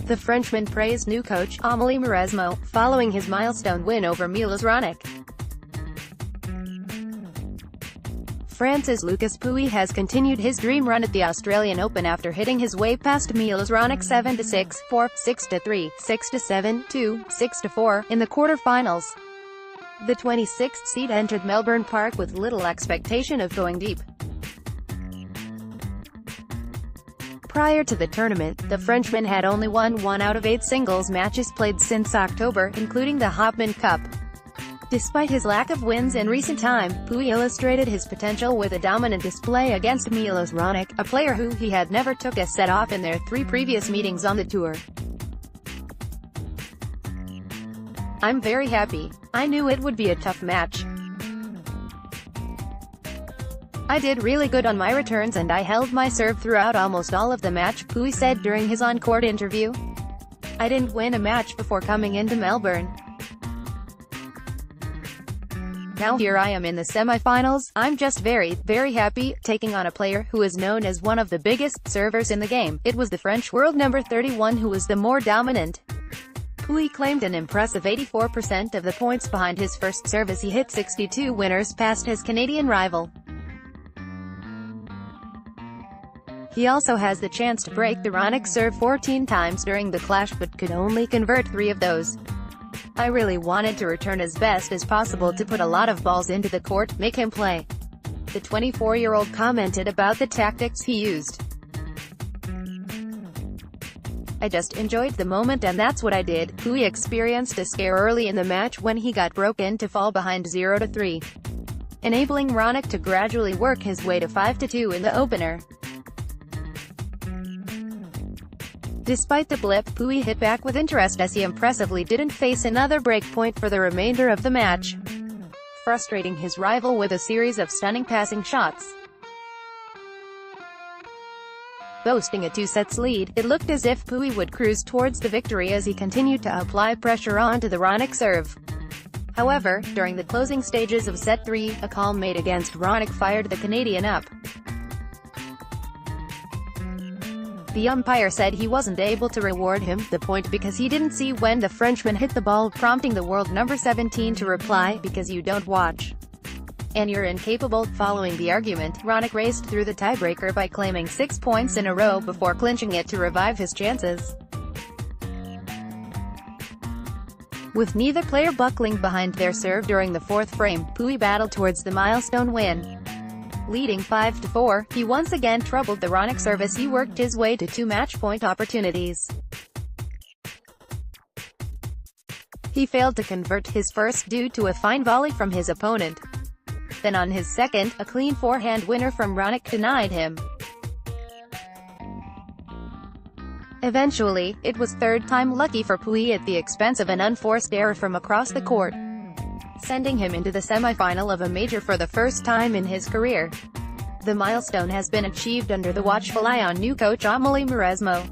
The Frenchman praised new coach, Amelie Mauresmo, following his milestone win over Milos Raonic. France's Lucas Pouille has continued his dream run at the Australian Open after hitting his way past Milos Raonic 7-6, 4, 6-3, 6-7, 2, 6-4, in the quarter-finals. The 26th seed entered Melbourne Park with little expectation of going deep. Prior to the tournament, the Frenchman had only won 1 out of 8 singles matches played since October, including the Hopman Cup. Despite his lack of wins in recent time, Pouille illustrated his potential with a dominant display against Milos Raonic, a player who he had never took a set off in their 3 previous meetings on the tour. "I'm very happy. I knew it would be a tough match. I did really good on my returns and I held my serve throughout almost all of the match," Pouille said during his on-court interview. "I didn't win a match before coming into Melbourne. Now here I am in the semi-finals. I'm just very, very happy, taking on a player who is known as one of the biggest servers in the game. It was the French world number 31 who was the more dominant." Pouille claimed an impressive 84% of the points behind his first serve as he hit 62 winners past his Canadian rival. He also has the chance to break the Raonic serve 14 times during the clash but could only convert 3 of those. "I really wanted to return as best as possible to put a lot of balls into the court, make him play." The 24-year-old commented about the tactics he used. "I just enjoyed the moment and that's what I did." Pouille experienced a scare early in the match when he got broken to fall behind 0-3, enabling Raonic to gradually work his way to 5-2 in the opener. Despite the blip, Pouille hit back with interest as he impressively didn't face another breakpoint for the remainder of the match, frustrating his rival with a series of stunning passing shots. Boasting a 2-sets lead, it looked as if Pouille would cruise towards the victory as he continued to apply pressure onto the Raonic serve. However, during the closing stages of set 3, a call made against Raonic fired the Canadian up. The umpire said he wasn't able to reward him the point because he didn't see when the Frenchman hit the ball, prompting the world number 17 to reply, "Because you don't watch and you're incapable." Following the argument, Raonic raced through the tiebreaker by claiming 6 points in a row before clinching it to revive his chances. With neither player buckling behind their serve during the 4th frame, Pouille battled towards the milestone win. Leading 5-4, he once again troubled the Raonic serve as he worked his way to 2 match-point opportunities. He failed to convert his first due to a fine volley from his opponent. Then on his second, a clean forehand winner from Raonic denied him. Eventually, it was third-time lucky for Pouille at the expense of an unforced error from across the court, sending him into the semi-final of a major for the first time in his career. The milestone has been achieved under the watchful eye on new coach Amelie Mauresmo,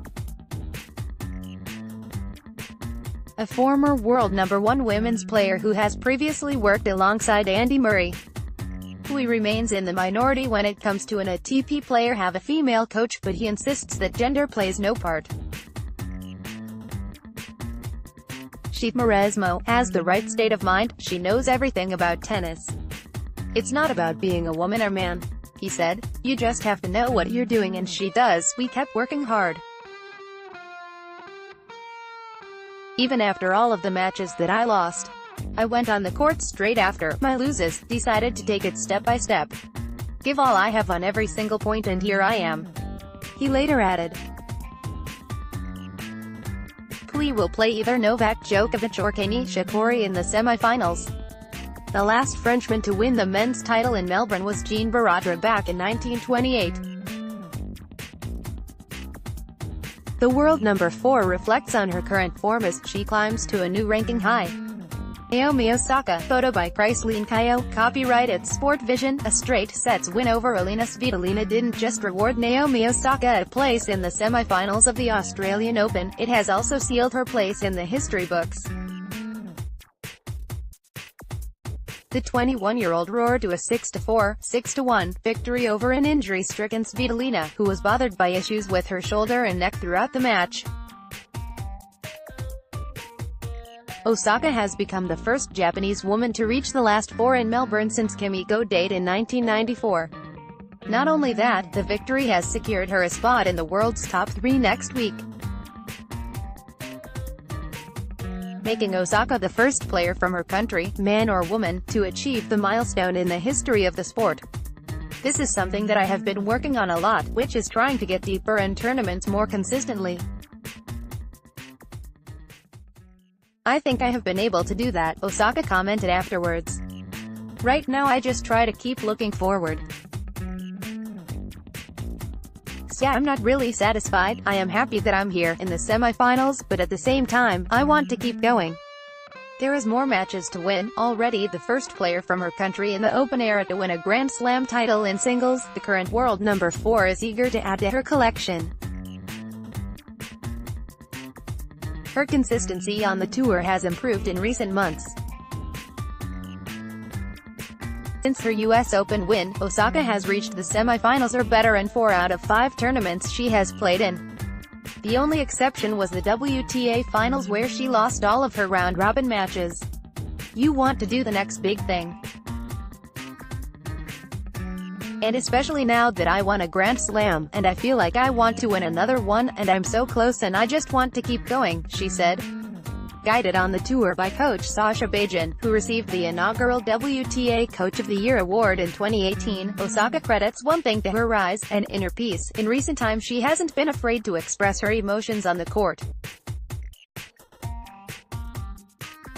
a former world number 1 women's player who has previously worked alongside Andy Murray. Pouille remains in the minority when it comes to an ATP player have a female coach, but he insists that gender plays no part. Mauresmo has the right state of mind. "She knows everything about tennis. It's not about being a woman or man," he said. "You just have to know what you're doing and she does. We kept working hard. Even after all of the matches that I lost, I went on the court straight after my loses, decided to take it step by step. Give all I have on every single point and here I am." He later added, Pouille will play either Novak Djokovic or Kei Nishikori in the semi-finals. The last Frenchman to win the men's title in Melbourne was Jean Baradre back in 1928. The world number 4 reflects on her current form as she climbs to a new ranking high. Naomi Osaka, photo by Chrysaline Kayo, copyright at Sport Vision. A straight sets win over Alina Svitolina didn't just reward Naomi Osaka a place in the semi-finals of the Australian Open, it has also sealed her place in the history books. The 21-year-old roared to a 6-4, 6-1 victory over an injury-stricken Svitolina, who was bothered by issues with her shoulder and neck throughout the match. Osaka has become the first Japanese woman to reach the last four in Melbourne since Kimiko Date in 1994. Not only that, the victory has secured her a spot in the world's top 3 next week, making Osaka the first player from her country, man or woman, to achieve the milestone in the history of the sport. This is something that I have been working on a lot, which is trying to get deeper in tournaments more consistently. I think I have been able to do that, Osaka commented afterwards. Right now I just try to keep looking forward. So yeah, I'm not really satisfied. I am happy that I'm here in the semi-finals, but at the same time, I want to keep going. There is more matches to win. Already the first player from her country in the Open era to win a Grand Slam title in singles, the current world number 4 is eager to add to her collection. Her consistency on the tour has improved in recent months. Since her US Open win, Osaka has reached the semi-finals or better in 4 out of 5 tournaments she has played in. The only exception was the WTA Finals where she lost all of her round-robin matches. You want to do the next big thing. And especially now that I won a Grand Slam, and I feel like I want to win another one, and I'm so close and I just want to keep going, she said. Guided on the tour by coach Sasha Bajan, who received the inaugural WTA Coach of the Year award in 2018, Osaka credits one thing to her rise and inner peace. In recent times she hasn't been afraid to express her emotions on the court.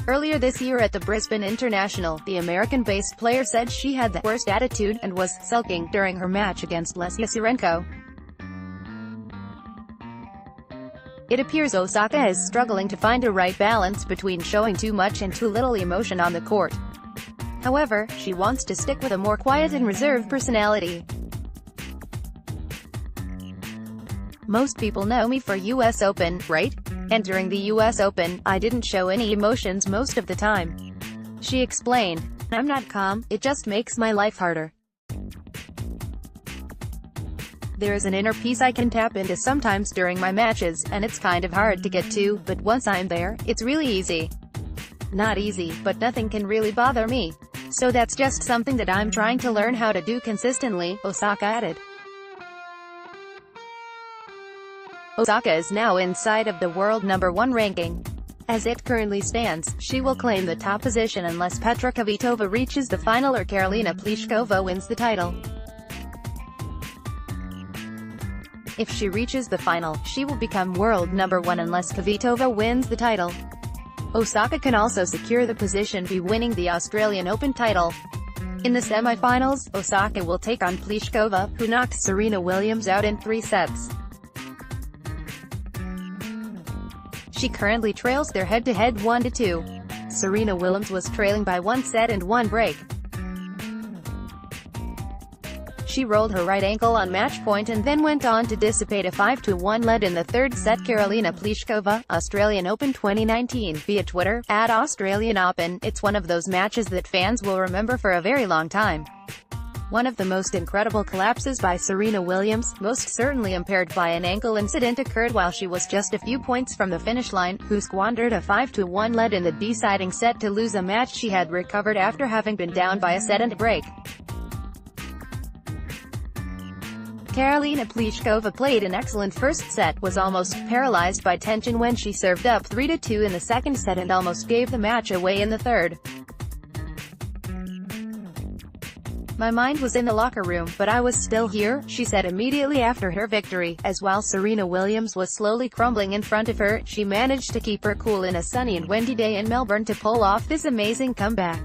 Earlier this year at the Brisbane International, the American-based player said she had the worst attitude and was sulking during her match against Lesia Surenko. It appears Osaka is struggling to find a right balance between showing too much and too little emotion on the court. However, she wants to stick with a more quiet and reserved personality. Most people know me for US Open, right? And during the US Open, I didn't show any emotions most of the time. She explained. I'm not calm, it just makes my life harder. There is an inner peace I can tap into sometimes during my matches, and it's kind of hard to get to, but once I'm there, it's really easy. Not easy, but nothing can really bother me. So that's just something that I'm trying to learn how to do consistently, Osaka added. Osaka is now inside of the world number 1 ranking. As it currently stands, she will claim the top position unless Petra Kvitova reaches the final or Karolina Pliskova wins the title. If she reaches the final, she will become world number 1 unless Kvitova wins the title. Osaka can also secure the position by winning the Australian Open title. In the semi-finals, Osaka will take on Pliskova, who knocked Serena Williams out in 3 sets. She currently trails their head-to-head 1-2. Serena Williams was trailing by 1 set and 1 break. She rolled her right ankle on match point and then went on to dissipate a 5-1 lead in the 3rd set. Karolina Pliskova, Australian Open 2019, via Twitter, @AustralianOpen. It's one of those matches that fans will remember for a very long time. One of the most incredible collapses by Serena Williams, most certainly impaired by an ankle incident, occurred while she was just a few points from the finish line, who squandered a 5-1 lead in the deciding set to lose a match she had recovered after having been down by a set and a break. Karolina Pliskova played an excellent first set, was almost paralyzed by tension when she served up 3-2 in the 2nd set and almost gave the match away in the 3rd. My mind was in the locker room, but I was still here, she said immediately after her victory, as while Serena Williams was slowly crumbling in front of her, she managed to keep her cool in a sunny and windy day in Melbourne to pull off this amazing comeback.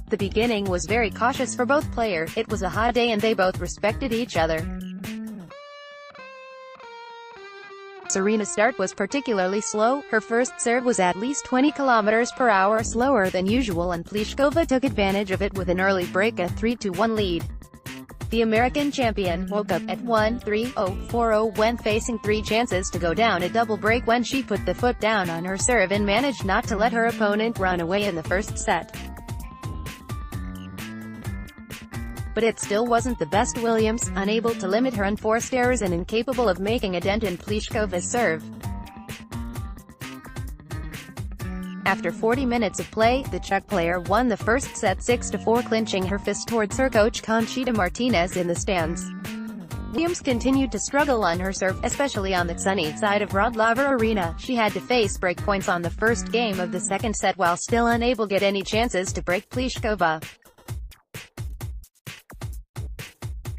The beginning was very cautious for both players. It was a hot day and they both respected each other. Serena's start was particularly slow. Her first serve was at least 20 km/h slower than usual and Pliskova took advantage of it with an early break, a 3-1 lead. The American champion woke up at 1-3-0-4-0 when facing 3 chances to go down a double break when she put the foot down on her serve and managed not to let her opponent run away in the first set. But it still wasn't the best. Williams, unable to limit her unforced errors and incapable of making a dent in Pliskova's serve. After 40 minutes of play, the Czech player won the first set 6-4, clinching her fist towards her coach Conchita Martinez in the stands. Williams continued to struggle on her serve, especially on the sunny side of Wroclaw Arena. She had to face break points on the first game of the second set while still unable to get any chances to break Pliskova.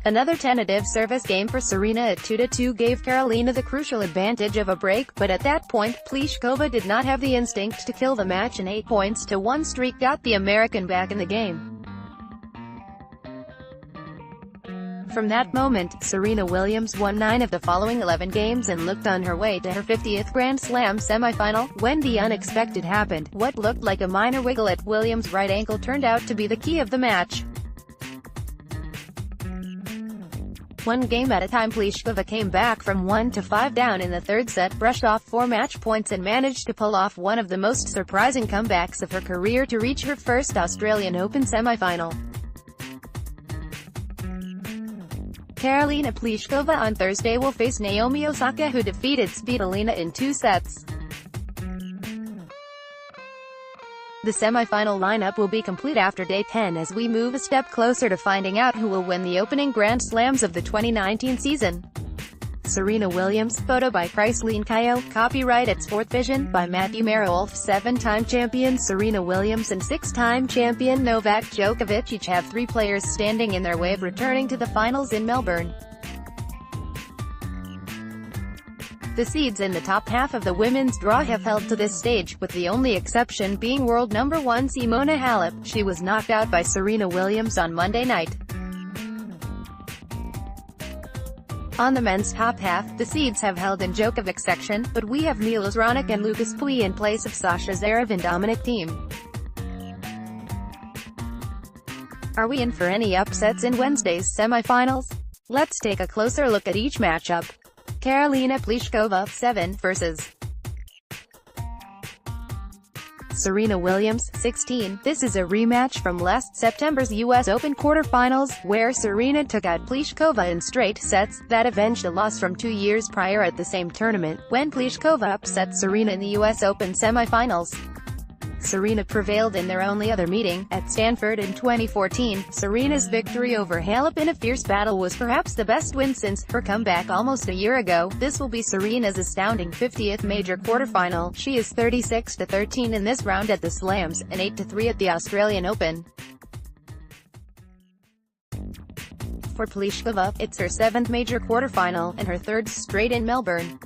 Another tentative service game for Serena at 2-2 gave Carolina the crucial advantage of a break, but at that point, Pliskova did not have the instinct to kill the match, and 8 points to 1 streak got the American back in the game. From that moment, Serena Williams won 9 of the following 11 games and looked on her way to her 50th Grand Slam semifinal, when the unexpected happened. What looked like a minor wiggle at Williams' right ankle turned out to be the key of the match. One game at a time, Pliskova came back from 1-5 down in the third set, brushed off 4 match points and managed to pull off one of the most surprising comebacks of her career to reach her first Australian Open semifinal. Karolina Pliskova on Thursday will face Naomi Osaka, who defeated Svitolina in 2 sets. The semi-final lineup will be complete after day 10 as we move a step closer to finding out who will win the opening Grand Slams of the 2019 season. Serena Williams, photo by Chrysaline Cayo, copyright at Sport Vision, by Matthew Merrill. 7-time champion Serena Williams and 6-time champion Novak Djokovic each have 3 players standing in their way of returning to the finals in Melbourne. The seeds in the top half of the women's draw have held to this stage, with the only exception being world number 1 Simona Halep. She was knocked out by Serena Williams on Monday night. On the men's top half, the seeds have held in Djokovic's section, but we have Milos Raonic and Lucas Pouille in place of Sasha Zverev and Dominic Thiem. Are we in for any upsets in Wednesday's semifinals? Let's take a closer look at each matchup. Karolina Pliskova, 7, vs. Serena Williams, 16. This is a rematch from last September's US Open quarterfinals, where Serena took out Pliskova in straight sets, that avenged a loss from 2 years prior at the same tournament, when Pliskova upset Serena in the US Open semifinals. Serena prevailed in their only other meeting, at Stanford in 2014. Serena's victory over Halep in a fierce battle was perhaps the best win since her comeback almost a year ago. This will be Serena's astounding 50th major quarterfinal. She is 36-13 in this round at the Slams, and 8-3 at the Australian Open. For Pliskova, it's her 7th major quarterfinal, and her 3rd straight in Melbourne.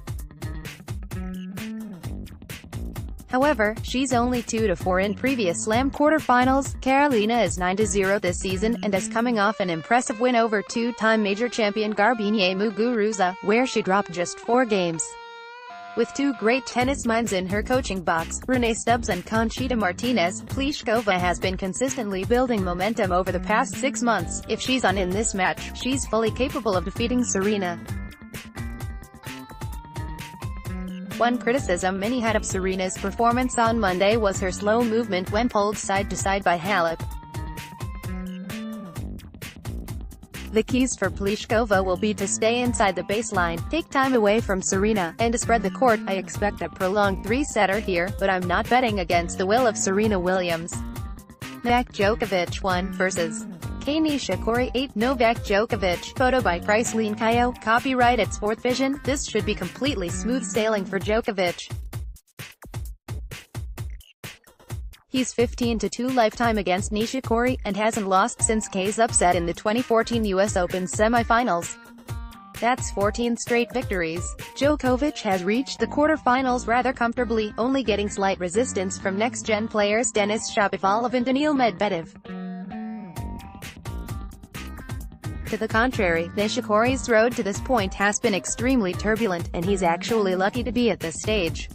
However, she's only 2-4 in previous Slam quarterfinals. Karolina is 9-0 this season, and is coming off an impressive win over 2-time major champion Garbiñe Muguruza, where she dropped just 4 games. With 2 great tennis minds in her coaching box, Renee Stubbs and Conchita Martinez, Pliskova has been consistently building momentum over the past 6 months. If she's on in this match, she's fully capable of defeating Serena. One criticism many had of Serena's performance on Monday was her slow movement when pulled side to side by Halep. The keys for Pliskova will be to stay inside the baseline, take time away from Serena, and to spread the court. I expect a prolonged 3-setter here, but I'm not betting against the will of Serena Williams. Novak Djokovic 1 vs. Nishikori 8. Novak Djokovic, photo by Chrysaline Cayo, copyright at Sport Vision. This should be completely smooth sailing for Djokovic. He's 15-2 lifetime against Nishikori, and hasn't lost since K's upset in the 2014 US Open semifinals. That's 14 straight victories. Djokovic has reached the quarterfinals rather comfortably, only getting slight resistance from next-gen players Denis Shapovalov and Daniil Medvedev. To the contrary, Nishikori's road to this point has been extremely turbulent, and he's actually lucky to be at this stage.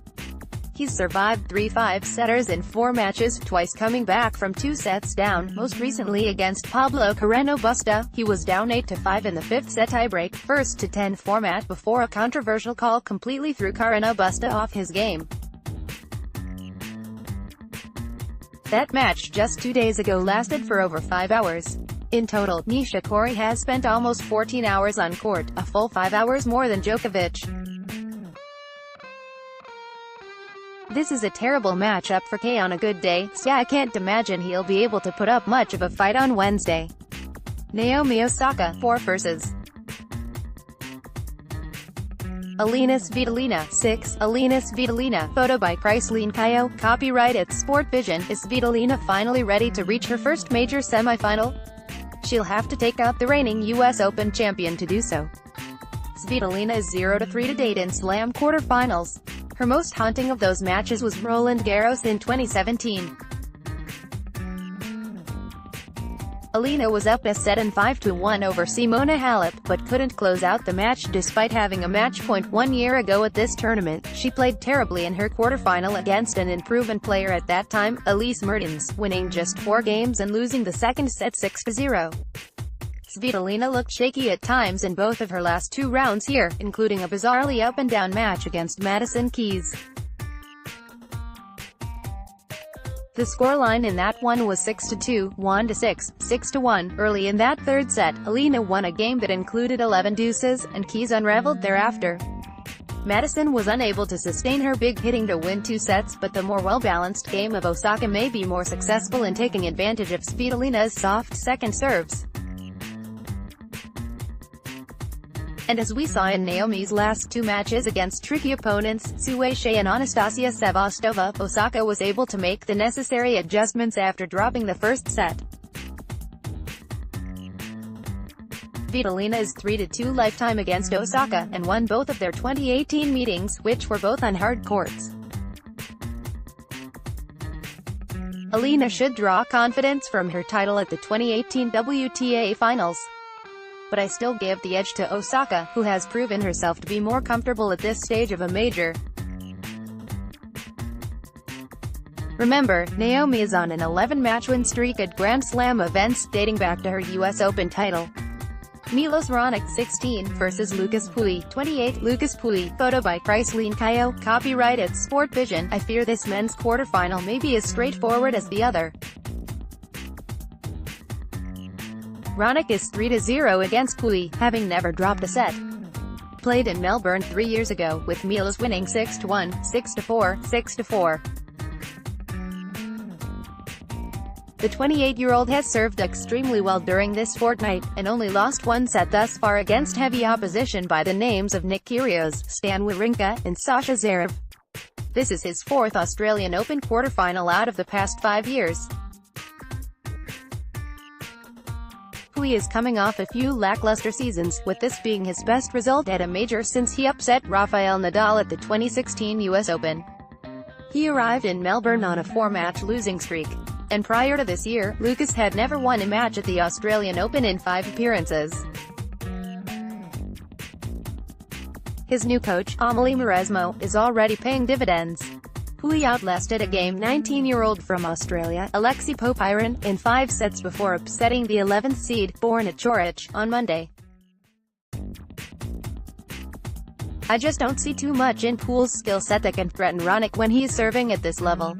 He's survived 3 5-setters in 4 matches, twice coming back from 2 sets down, most recently against Pablo Carreño Busta. He was down 8-5 in the 5th set tiebreak, 1-10 format, before a controversial call completely threw Carreño Busta off his game. That match just 2 days ago lasted for over 5 hours. In total, Nishikori has spent almost 14 hours on court, a full 5 hours more than Djokovic. This is a terrible matchup for Kei on a good day, so I can't imagine he'll be able to put up much of a fight on Wednesday. Naomi Osaka, 4 vs. Alina Svitolina, 6. Alina Svitolina, photo by Priceline Kayo, copyright at Sport Vision. Is Svitolina finally ready to reach her first major semi-final? She'll have to take out the reigning US Open champion to do so. Svitolina is 0-3 to date in Slam quarterfinals. Her most haunting of those matches was Roland Garros in 2017. Alina was up a set and 5-1 over Simona Halep, but couldn't close out the match despite having a match point 1 year ago at this tournament. She played terribly in her quarterfinal against an improvement player at that time, Elise Mertens, winning just 4 games and losing the second set 6-0. Svitolina looked shaky at times in both of her last 2 rounds here, including a bizarrely up-and-down match against Madison Keys. The scoreline in that one was 6-2, 1-6, 6-1. Early in that third set, Alina won a game that included 11 deuces, and Keys unraveled thereafter. Madison was unable to sustain her big hitting to win 2 sets, but the more well-balanced game of Osaka may be more successful in taking advantage of Svitolina's soft second serves. And as we saw in Naomi's last 2 matches against tricky opponents, Su Weixi and Anastasia Sevastova, Osaka was able to make the necessary adjustments after dropping the first set. Svitolina is 3-2 lifetime against Osaka, and won both of their 2018 meetings, which were both on hard courts. Alina should draw confidence from her title at the 2018 WTA Finals. But I still give the edge to Osaka, who has proven herself to be more comfortable at this stage of a major. Remember, Naomi is on an 11-match win streak at Grand Slam events, dating back to her US Open title. Milos Raonic, 16, vs. Lucas Pouille, 28. Lucas Pouille, photo by Priceline Kayo, copyright at Sport Vision. I fear this men's quarterfinal may be as straightforward as the other. Raonic is 3-0 against Pouille, having never dropped a set. Played in Melbourne 3 years ago, with Milos winning 6-1, 6-4, 6-4. The 28-year-old has served extremely well during this fortnight, and only lost 1 set thus far against heavy opposition by the names of Nick Kyrgios, Stan Wawrinka, and Sasha Zverev. This is his 4th Australian Open quarterfinal out of the past 5 years. Pouille is coming off a few lackluster seasons, with this being his best result at a major since he upset Rafael Nadal at the 2016 US Open. He arrived in Melbourne on a 4-match losing streak. And prior to this year, Lucas had never won a match at the Australian Open in 5 appearances. His new coach, Amelie Mauresmo, is already paying dividends. Pouille outlasted a game 19-year-old from Australia, Alexei Popyrin, in 5 sets before upsetting the 11th seed, born at Chorich, on Monday. I just don't see too much in Pouille's skill set that can threaten Raonic when he's serving at this level.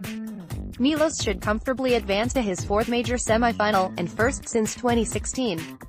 Milos should comfortably advance to his 4th major semi-final, and first since 2016.